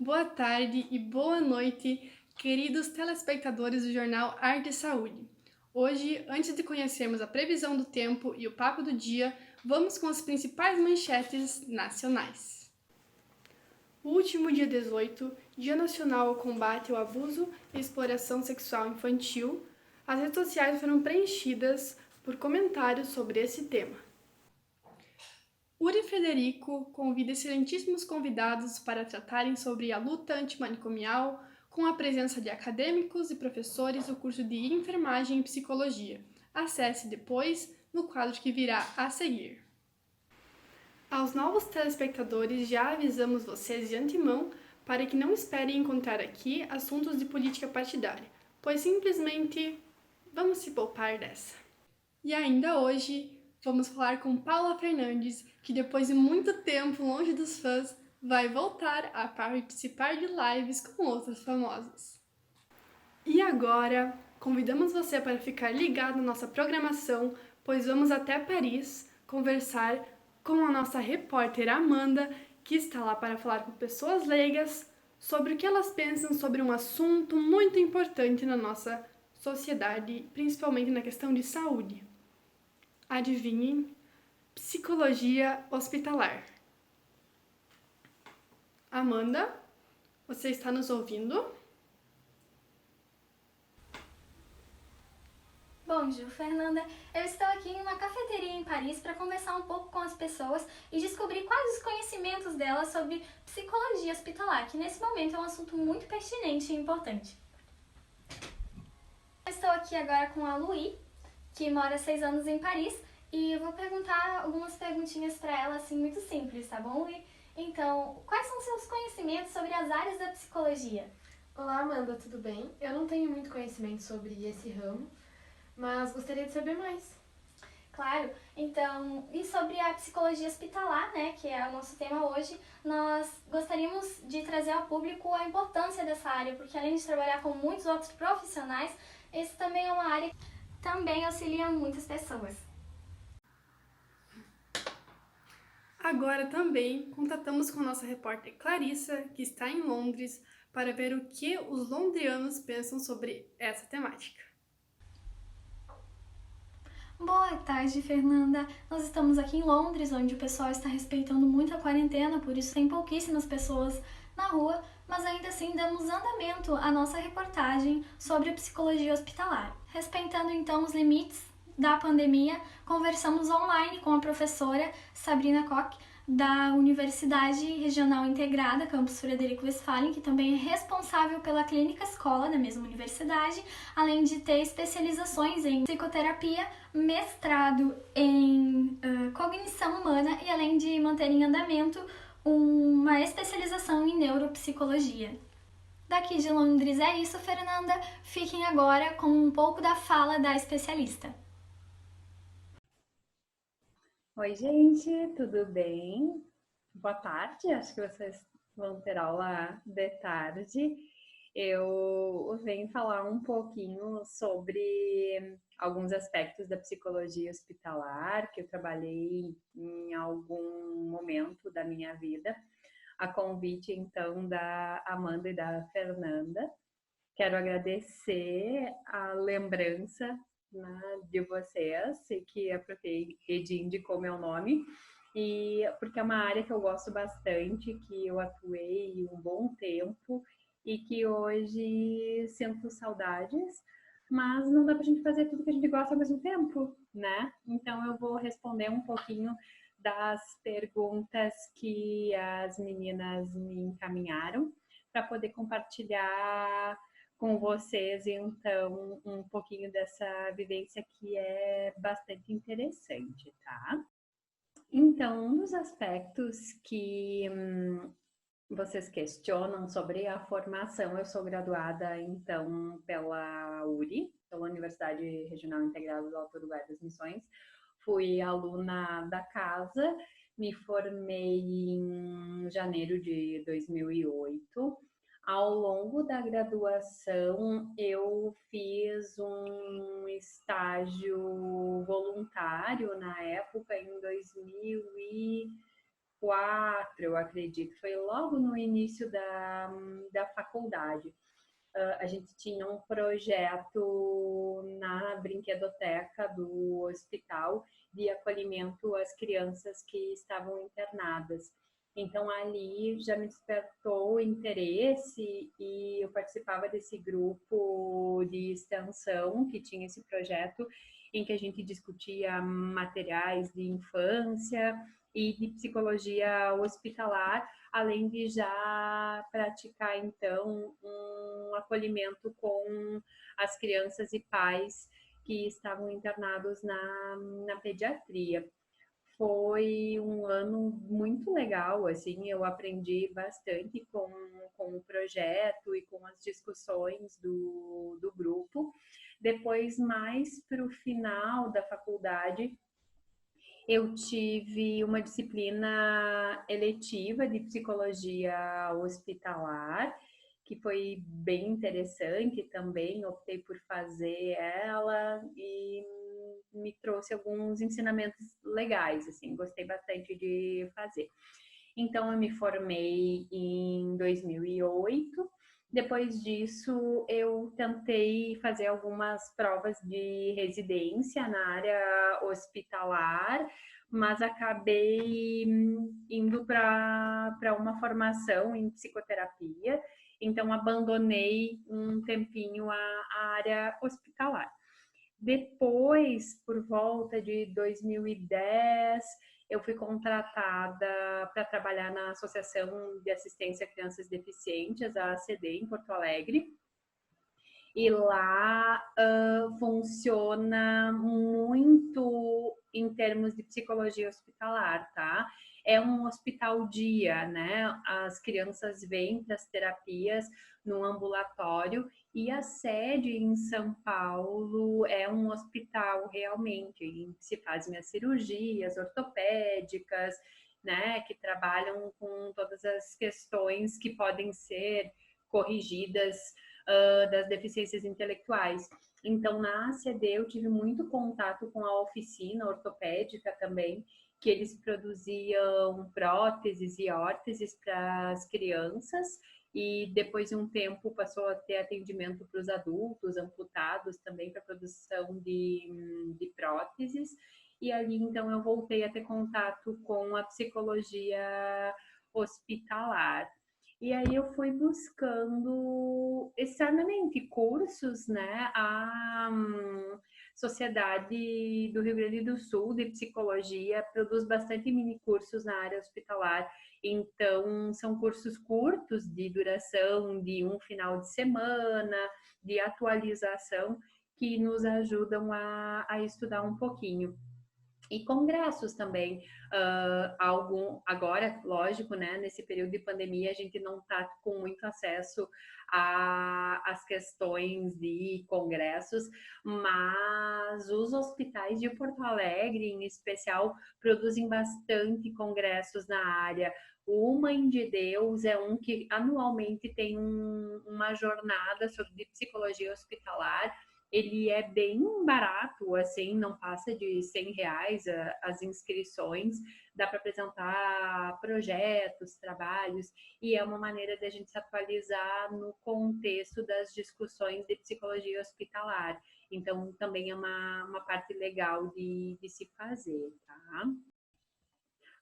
boa tarde e boa noite, queridos telespectadores do jornal Arte e Saúde. Hoje, antes de conhecermos a previsão do tempo e o papo do dia, vamos com as principais manchetes nacionais. O último dia 18, Dia Nacional ao Combate ao Abuso e Exploração Sexual Infantil, as redes sociais foram preenchidas por comentários sobre esse tema. Uri Frederico convida excelentíssimos convidados para tratarem sobre a luta antimanicomial, com a presença de acadêmicos e professores do curso de Enfermagem e Psicologia. Acesse depois no quadro que virá a seguir. Aos novos telespectadores, já avisamos vocês de antemão para que não esperem encontrar aqui assuntos de política partidária, pois simplesmente vamos se poupar dessa. E ainda hoje, vamos falar com Paula Fernandes, que depois de muito tempo longe dos fãs, vai voltar a participar de lives com outros famosos. E agora, convidamos você para ficar ligado na nossa programação, pois vamos até Paris conversar com a nossa repórter Amanda, que está lá para falar com pessoas leigas sobre o que elas pensam sobre um assunto muito importante na nossa sociedade, principalmente na questão de saúde. Adivinhem? Psicologia hospitalar. Amanda, você está nos ouvindo? Bonjour, Fernanda. Eu estou aqui em uma cafeteria em Paris para conversar um pouco com as pessoas e descobrir quais os conhecimentos delas sobre psicologia hospitalar, que nesse momento é um assunto muito pertinente e importante. Eu estou aqui agora com a Louis, que mora há 6 anos em Paris, e eu vou perguntar algumas perguntinhas para ela, assim, muito simples, tá bom, Louis? Então, quais são seus conhecimentos sobre as áreas da psicologia? Olá, Amanda, tudo bem? Eu não tenho muito conhecimento sobre esse ramo, mas gostaria de saber mais. Claro, então, e sobre a psicologia hospitalar, né, que é o nosso tema hoje, nós gostaríamos de trazer ao público a importância dessa área, porque além de trabalhar com muitos outros profissionais, esse também é uma área que também auxilia muitas pessoas. Agora também contatamos com nossa repórter Clarissa, que está em Londres, para ver o que os londrianos pensam sobre essa temática. Boa tarde, Fernanda. Nós estamos aqui em Londres, onde o pessoal está respeitando muito a quarentena, por isso tem pouquíssimas pessoas na rua, mas ainda assim damos andamento à nossa reportagem sobre a psicologia hospitalar. Respeitando então os limites da pandemia, conversamos online com a professora Sabrina Koch, da Universidade Regional Integrada, Campus Frederico Westphalen, que também é responsável pela clínica escola da mesma universidade, além de ter especializações em psicoterapia, mestrado em cognição humana e além de manter em andamento uma especialização em neuropsicologia. Daqui de Londres é isso, Fernanda. Fiquem agora com um pouco da fala da especialista. Oi, gente, tudo bem? Boa tarde, acho que vocês vão ter aula de tarde. Eu venho falar um pouquinho sobre alguns aspectos da psicologia hospitalar que eu trabalhei em algum momento da minha vida, a convite então da Amanda e da Fernanda. Quero agradecer a lembrança, né, de vocês, e que a Prof. Edi indicou meu nome, e porque é uma área que eu gosto bastante, que eu atuei um bom tempo e que hoje sinto saudades, mas não dá para a gente fazer tudo que a gente gosta ao mesmo tempo, né? Então eu vou responder um pouquinho das perguntas que as meninas me encaminharam para poder compartilhar com vocês, então, um pouquinho dessa vivência que é bastante interessante, tá? Então, um dos aspectos que vocês questionam sobre a formação, eu sou graduada, então, pela URI, pela Universidade Regional Integrada do Alto Uruguai das Missões, fui aluna da casa, me formei em janeiro de 2008. Ao longo da graduação, eu fiz um estágio voluntário na época, em 2000 2004, eu acredito, foi logo no início da faculdade. A gente tinha um projeto na brinquedoteca do hospital de acolhimento às crianças que estavam internadas. Então, ali já me despertou o interesse e eu participava desse grupo de extensão que tinha esse projeto, em que a gente discutia materiais de infância e de psicologia hospitalar, além de já praticar, então, um acolhimento com as crianças e pais que estavam internados na pediatria. Foi um ano muito legal, assim, eu aprendi bastante com o projeto e com as discussões do grupo. Depois, mais para o final da faculdade, eu tive uma disciplina eletiva de psicologia hospitalar, que foi bem interessante também. Optei por fazer ela e me trouxe alguns ensinamentos legais, assim, gostei bastante de fazer. Então, eu me formei em 2008. Depois disso, eu tentei fazer algumas provas de residência na área hospitalar, mas acabei indo para uma formação em psicoterapia, então abandonei um tempinho a área hospitalar. Depois, por volta de 2010, eu fui contratada para trabalhar na Associação de Assistência a Crianças Deficientes, a ACD, em Porto Alegre. E lá funciona muito em termos de psicologia hospitalar, tá? É um hospital dia, né? As crianças vêm para as terapias no ambulatório e a sede em São Paulo é um hospital realmente em que se fazem as cirurgias ortopédicas, né? Que trabalham com todas as questões que podem ser corrigidas das deficiências intelectuais. Então, na ACD, eu tive muito contato com a oficina ortopédica também, que eles produziam próteses e órteses para as crianças, e depois de um tempo passou a ter atendimento para os adultos amputados também para produção de próteses. E ali, então, eu voltei a ter contato com a psicologia hospitalar. E aí eu fui buscando externamente cursos, né? A Sociedade do Rio Grande do Sul de Psicologia produz bastante mini cursos na área hospitalar. Então, são cursos curtos de duração de um final de semana, de atualização, que nos ajudam a estudar um pouquinho. E congressos também, agora, lógico, né, nesse período de pandemia, a gente não está com muito acesso às questões de congressos, mas os hospitais de Porto Alegre, em especial, produzem bastante congressos na área. O Mãe de Deus é um que anualmente tem uma jornada sobre psicologia hospitalar. Ele é bem barato, assim, não passa de R$100 as inscrições, dá para apresentar projetos, trabalhos, e é uma maneira de a gente se atualizar no contexto das discussões de psicologia hospitalar. Então, também é uma parte legal de se fazer, tá?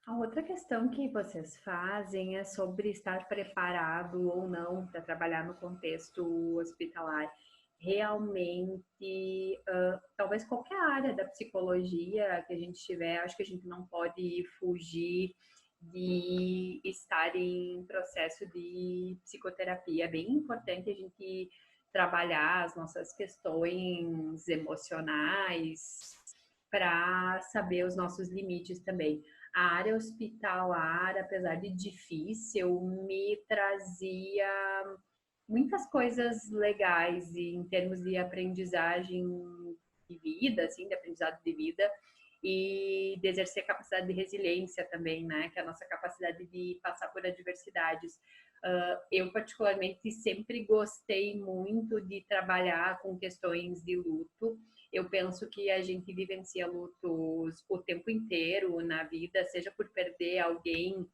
A outra questão que vocês fazem é sobre estar preparado ou não para trabalhar no contexto hospitalar. Realmente, talvez qualquer área da psicologia que a gente tiver, acho que a gente não pode fugir de estar em processo de psicoterapia. É bem importante a gente trabalhar as nossas questões emocionais para saber os nossos limites também. A área hospitalar, apesar de difícil, me trazia muitas coisas legais em termos de aprendizagem de vida, assim, de aprendizado de vida, e de exercer capacidade de resiliência também, né? Que é a nossa capacidade de passar por adversidades. Eu, particularmente, sempre gostei muito de trabalhar com questões de luto. Eu penso que a gente vivencia lutos o tempo inteiro na vida, seja por perder alguém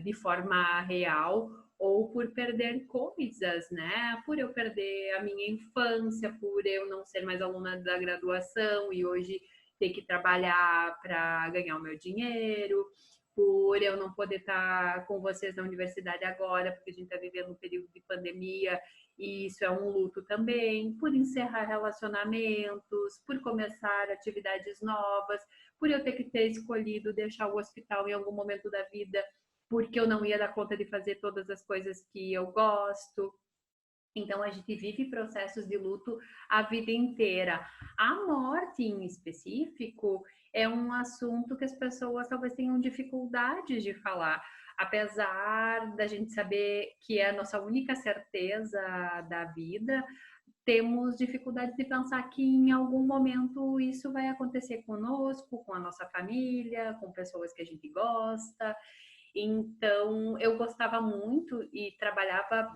de forma real ou por perder coisas, né? Por eu perder a minha infância, por eu não ser mais aluna da graduação e hoje ter que trabalhar para ganhar o meu dinheiro, por eu não poder estar com vocês na universidade agora, porque a gente está vivendo um período de pandemia e isso é um luto também, por encerrar relacionamentos, por começar atividades novas, por eu ter que ter escolhido deixar o hospital em algum momento da vida, porque eu não ia dar conta de fazer todas as coisas que eu gosto. Então, a gente vive processos de luto a vida inteira. A morte, em específico, é um assunto que as pessoas talvez tenham dificuldades de falar. Apesar da gente saber que é a nossa única certeza da vida, temos dificuldade de pensar que em algum momento isso vai acontecer conosco, com a nossa família, com pessoas que a gente gosta. Então, eu gostava muito e trabalhava,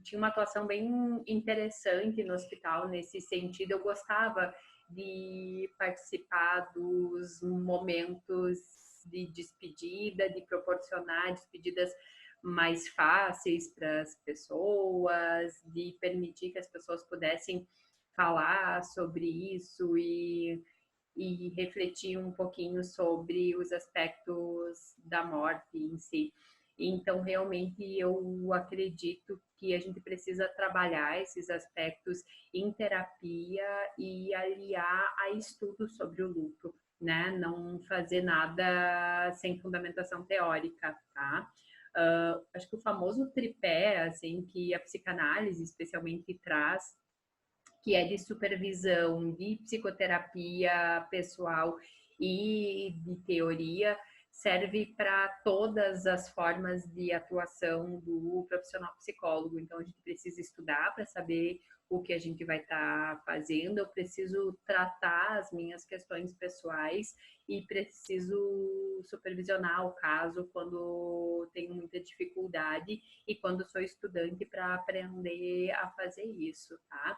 tinha uma atuação bem interessante no hospital nesse sentido. Eu gostava de participar dos momentos de despedida, de proporcionar despedidas mais fáceis para as pessoas, de permitir que as pessoas pudessem falar sobre isso e refletir um pouquinho sobre os aspectos da morte em si. Então, realmente, eu acredito que a gente precisa trabalhar esses aspectos em terapia e aliar a estudos sobre o luto, né? Não fazer nada sem fundamentação teórica, tá? Acho que o famoso tripé, assim, que a psicanálise especialmente traz, que é de supervisão, de psicoterapia pessoal e de teoria, serve para todas as formas de atuação do profissional psicólogo. Então, a gente precisa estudar para saber o que a gente vai estar fazendo, eu preciso tratar as minhas questões pessoais e preciso supervisionar o caso quando tenho muita dificuldade e quando sou estudante para aprender a fazer isso, tá?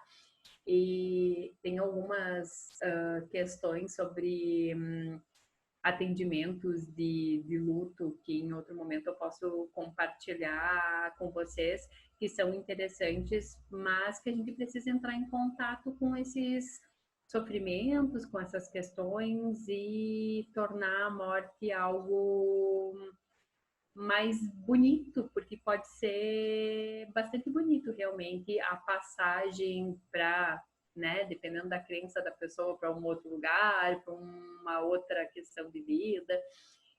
E tem algumas questões sobre atendimentos de luto que em outro momento eu posso compartilhar com vocês, que são interessantes, mas que a gente precisa entrar em contato com esses sofrimentos, com essas questões e tornar a morte algo mais bonito, porque pode ser bastante bonito realmente a passagem para, né, dependendo da crença da pessoa, para um outro lugar, para uma outra questão de vida.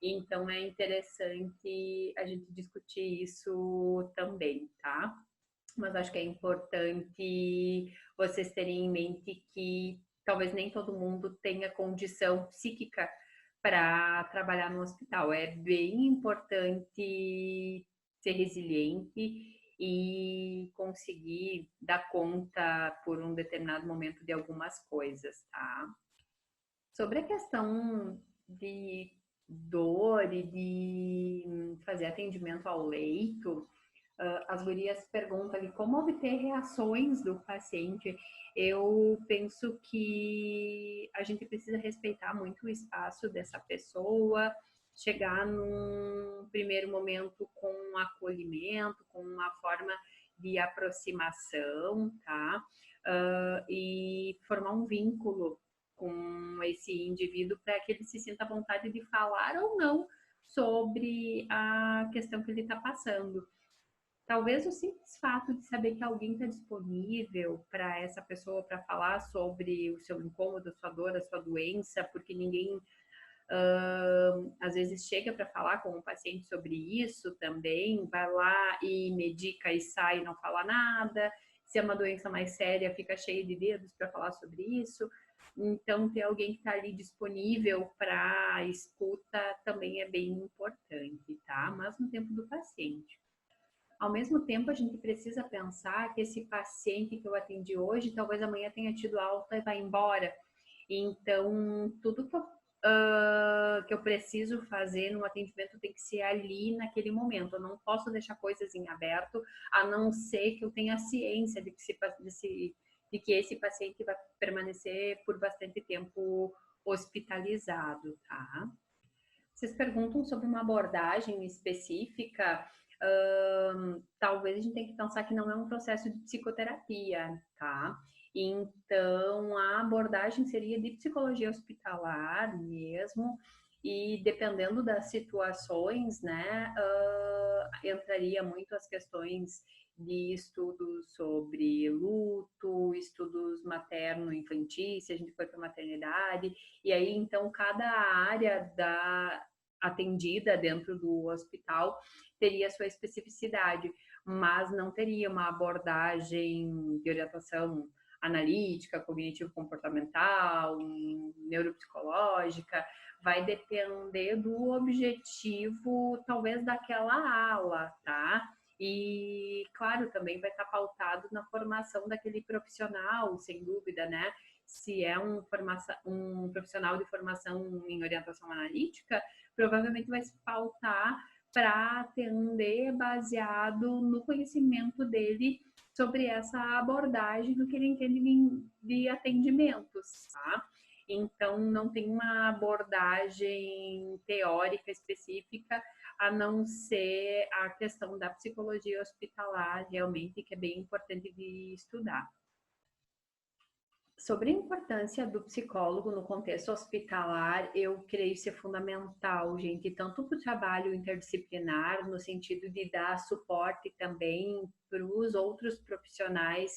Então é interessante a gente discutir isso também, tá? Mas acho que é importante vocês terem em mente que talvez nem todo mundo tenha condição psíquica para trabalhar no hospital. É bem importante ser resiliente e conseguir dar conta por um determinado momento de algumas coisas, tá? Sobre a questão de dor e de fazer atendimento ao leito, as gurias perguntam ali como obter reações do paciente. Eu penso que a gente precisa respeitar muito o espaço dessa pessoa, chegar num primeiro momento com acolhimento, com uma forma de aproximação, tá? E formar um vínculo com esse indivíduo para que ele se sinta à vontade de falar ou não sobre a questão que ele está passando. Talvez o simples fato de saber que alguém está disponível para essa pessoa para falar sobre o seu incômodo, a sua dor, a sua doença, porque ninguém às vezes chega para falar com o paciente sobre isso também, vai lá e medica e sai e não fala nada. Se é uma doença mais séria, fica cheio de dedos para falar sobre isso. Então, ter alguém que está ali disponível para escuta também é bem importante, tá? Mas no tempo do paciente. Ao mesmo tempo, a gente precisa pensar que esse paciente que eu atendi hoje, talvez amanhã tenha tido alta e vai embora. Então, tudo que eu preciso fazer no atendimento tem que ser ali naquele momento. Eu não posso deixar coisas em aberto, a não ser que eu tenha ciência de que de que esse paciente vai permanecer por bastante tempo hospitalizado, tá? Vocês perguntam sobre uma abordagem específica, talvez a gente tenha que pensar que não é um processo de psicoterapia, tá? Então, a abordagem seria de psicologia hospitalar mesmo, e dependendo das situações, né, entraria muito as questões de estudos sobre luto, estudos materno-infantis, se a gente for para maternidade, e aí então cada área da atendida dentro do hospital teria sua especificidade, mas não teria uma abordagem de orientação analítica, cognitivo-comportamental, neuropsicológica, vai depender do objetivo, talvez, daquela ala, tá? E, claro, também vai estar pautado na formação daquele profissional, sem dúvida, né? Se é um profissional de formação em orientação analítica, provavelmente vai se pautar para atender baseado no conhecimento dele sobre essa abordagem do que ele entende de atendimentos, tá? Então, não tem uma abordagem teórica específica, a não ser a questão da psicologia hospitalar, realmente, que é bem importante de estudar. Sobre a importância do psicólogo no contexto hospitalar, eu creio ser fundamental, gente, tanto para o trabalho interdisciplinar, no sentido de dar suporte também para os outros profissionais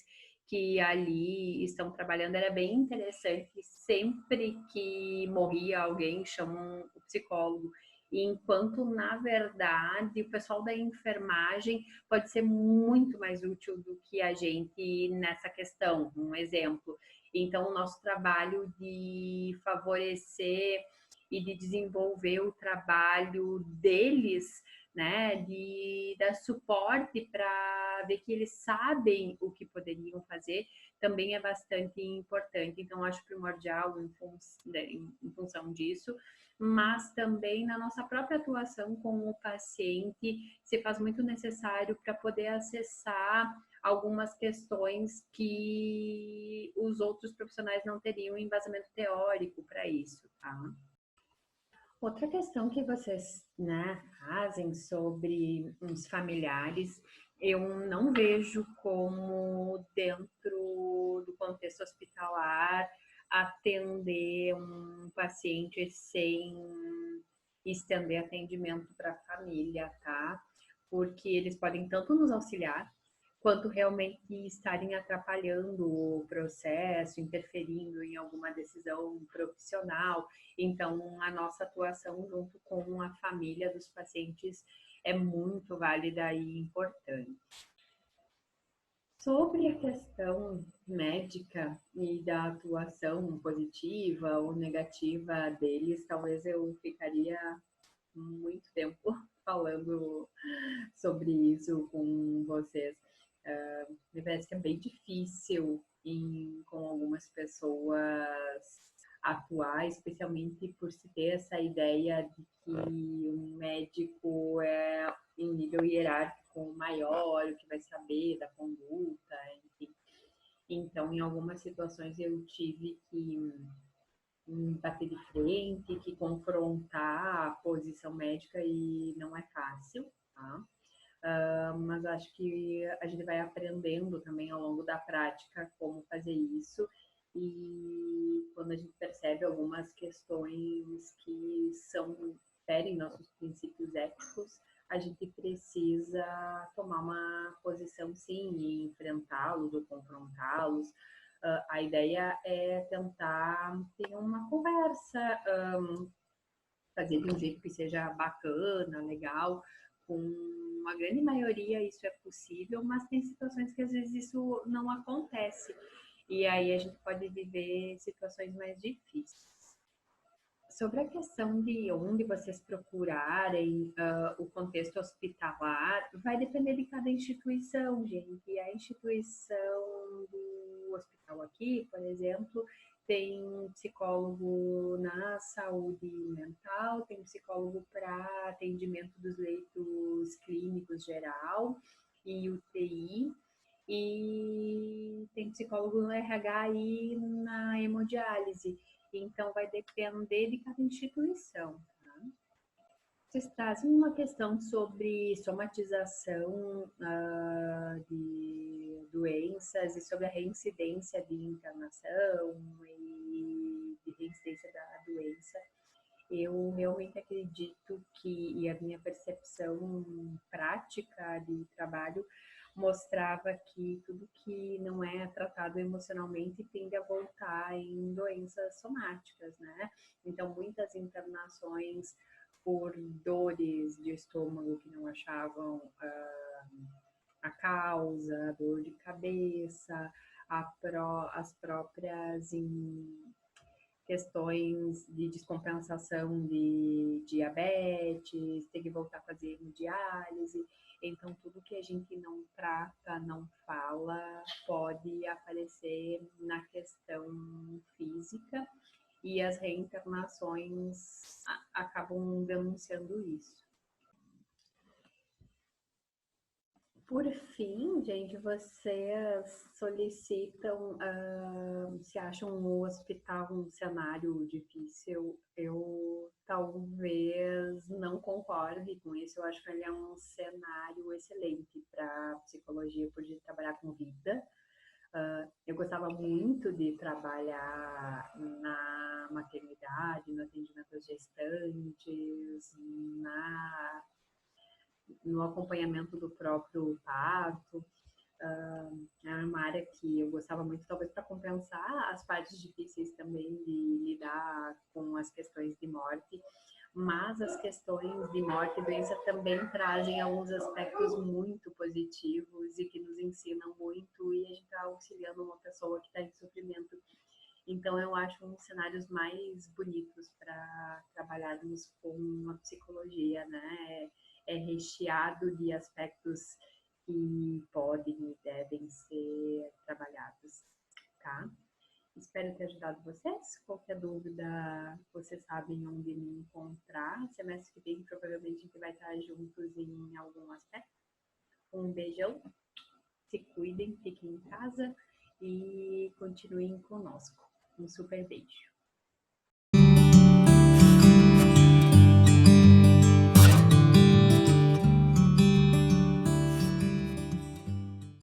que ali estão trabalhando. Era bem interessante, sempre que morria alguém, chamam o psicólogo. E enquanto, na verdade, o pessoal da enfermagem pode ser muito mais útil do que a gente nessa questão. Um exemplo. Então, o nosso trabalho de favorecer e de desenvolver o trabalho deles, né, de dar suporte para ver que eles sabem o que poderiam fazer, também é bastante importante. Então, acho primordial em função disso, mas também na nossa própria atuação com o paciente, se faz muito necessário para poder acessar algumas questões que os outros profissionais não teriam embasamento teórico para isso, tá? Outra questão que vocês, né, fazem sobre os familiares, eu não vejo como dentro do contexto hospitalar atender um paciente sem estender atendimento para a família, tá? Porque eles podem tanto nos auxiliar, quanto realmente estarem atrapalhando o processo, interferindo em alguma decisão profissional. Então, a nossa atuação junto com a família dos pacientes é muito válida e importante. Sobre a questão médica e da atuação positiva ou negativa deles, talvez eu ficaria muito tempo falando sobre isso com vocês. Me parece que é bem difícil com algumas pessoas atuar, especialmente por se ter essa ideia de que um médico é em nível hierárquico maior, que vai saber da conduta, enfim. Então, em algumas situações eu tive que bater de frente, que confrontar a posição médica e não é fácil, tá? Mas acho que a gente vai aprendendo também ao longo da prática como fazer isso, e quando a gente percebe algumas questões que ferem nossos princípios éticos, a gente precisa tomar uma posição sim e enfrentá-los ou confrontá-los. A ideia é tentar ter uma conversa, fazer de um jeito que seja bacana, legal. Com a grande maioria isso é possível, mas tem situações que às vezes isso não acontece. E aí a gente pode viver situações mais difíceis. Sobre a questão de onde vocês procurarem o contexto hospitalar, vai depender de cada instituição, gente. E a instituição do hospital aqui, por exemplo, tem psicólogo na saúde mental, tem psicólogo para atendimento dos leitos clínicos geral e UTI. e tem psicólogo no RH e na hemodiálise. Então, vai depender de cada instituição. Tá? Vocês trazem uma questão sobre somatização de doenças e sobre a reincidência de internação e de reincidência da doença. Eu realmente acredito que, e a minha percepção prática de trabalho mostrava que tudo que não é tratado emocionalmente tende a voltar em doenças somáticas, né? Então, muitas internações por dores de estômago que não achavam a causa, dor de cabeça, as próprias questões de descompensação de diabetes, ter que voltar a fazer hemodiálise. Então, tudo que a gente não trata, não fala, pode aparecer na questão física e as reinternações acabam denunciando isso. Por fim, gente, vocês solicitam, se acham o hospital um cenário difícil. Eu talvez não concorde com isso. Eu acho que ele é um cenário excelente para psicologia, por trabalhar com vida. Eu gostava muito de trabalhar na maternidade, no atendimento às gestantes, no acompanhamento do próprio parto. É uma área que eu gostava muito, talvez para compensar as partes difíceis também de lidar com as questões de morte, mas as questões de morte e doença também trazem alguns aspectos muito positivos e que nos ensinam muito, e a gente está auxiliando uma pessoa que está em sofrimento. Então, eu acho um dos cenários mais bonitos para trabalharmos com a psicologia, né? É recheado de aspectos que podem e devem ser trabalhados, tá? Espero ter ajudado vocês. Qualquer dúvida, vocês sabem onde me encontrar. Semestre que vem, provavelmente, a gente vai estar juntos em algum aspecto. Um beijão, se cuidem, fiquem em casa e continuem conosco. Um super beijo.